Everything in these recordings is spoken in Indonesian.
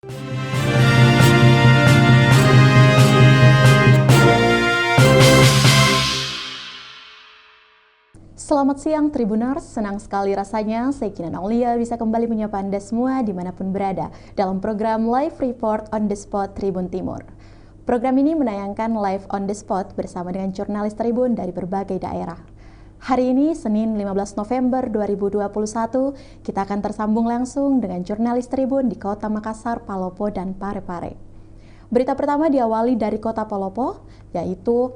Selamat siang Tribuners, senang sekali rasanya saya Kinan Aulia bisa kembali menyapa Anda semua dimanapun berada dalam program Live Report on the Spot Tribun Timur. Program ini menayangkan live on the spot bersama dengan jurnalis Tribun dari berbagai daerah. Hari ini, Senin 15 November 2021, kita akan tersambung langsung dengan jurnalis Tribun di Kota Makassar, Palopo, dan Parepare. Berita pertama diawali dari Kota Palopo, yaitu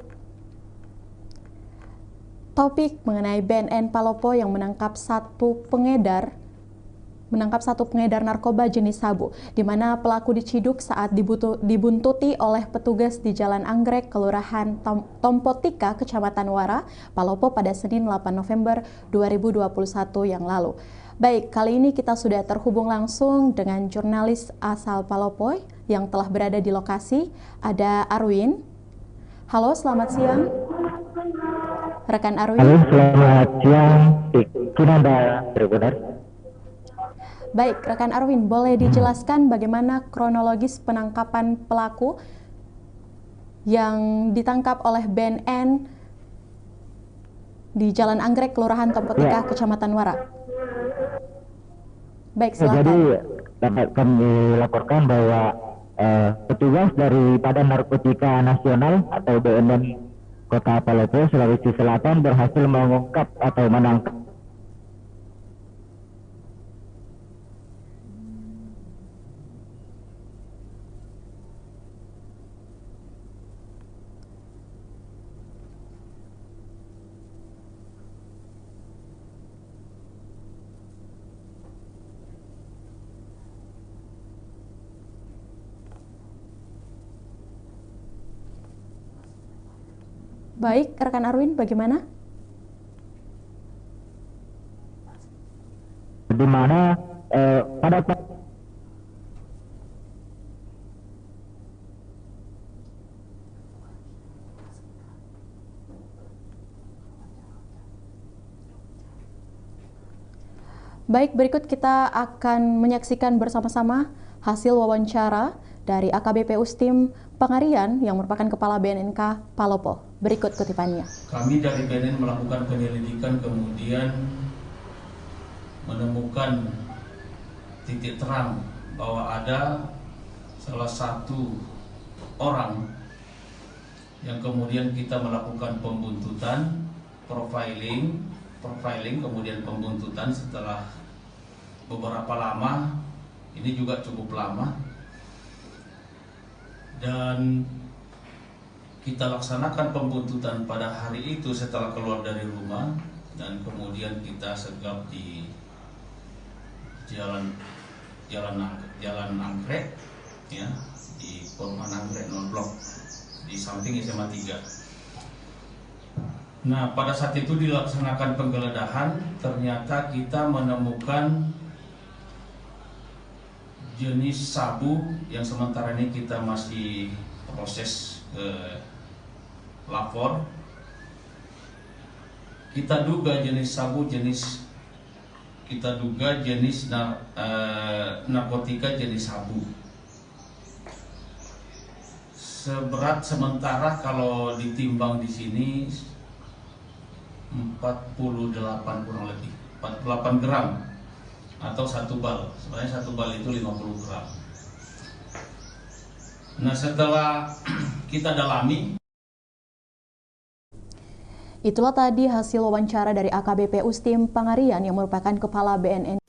topik mengenai BNN Palopo yang menangkap satu pengedar narkoba jenis sabu, di mana pelaku diciduk saat dibuntuti oleh petugas di Jalan Anggrek, Kelurahan Tompotika, Kecamatan Wara, Palopo pada Senin 8 November 2021 yang lalu. Baik, kali ini kita sudah terhubung langsung dengan jurnalis asal Palopo yang telah berada di lokasi, ada Arwin. Halo, selamat siang. Rekan Arwin. Halo, selamat siang. Kinanda Tribuners. Baik, rekan Arwin, boleh dijelaskan bagaimana kronologis penangkapan pelaku yang ditangkap oleh BNN di Jalan Anggrek, Kelurahan Tompotika, Kecamatan Wara? Baik, silakan. Jadi dapat kami laporkan bahwa petugas dari Badan Narkotika Nasional atau BNN Kota Palopo, Sulawesi Selatan berhasil mengungkap atau menangkap Baik, rekan Arwin, bagaimana? di mana pada Baik, berikut kita akan menyaksikan bersama-sama hasil wawancara dari AKBP Ustim Pangarian yang merupakan Kepala BNNK Palopo. Berikut kutipannya. Kami dari BNN melakukan penyelidikan, kemudian menemukan titik terang bahwa ada salah satu orang yang kemudian kita melakukan pembuntutan, profiling, kemudian pembuntutan setelah beberapa lama, ini juga cukup lama, dan kita laksanakan pembuntutan pada hari itu setelah keluar dari rumah, dan kemudian kita segap di Jalan Anggrek, ya, di Perumahan Anggrek non blok di samping SMA 3. Nah, pada saat itu dilaksanakan penggeledahan, ternyata kita menemukan jenis sabu yang sementara ini kita masih proses ke lapor. Kita duga jenis sabu narkotika jenis sabu. Seberat sementara kalau ditimbang di sini 48 kurang lebih 48 gram atau 1 bal. Sebenarnya 1 bal itu 50 gram. Nah, setelah kita dalami, itulah tadi hasil wawancara dari AKBP Ustim Pangarian yang merupakan Kepala BNN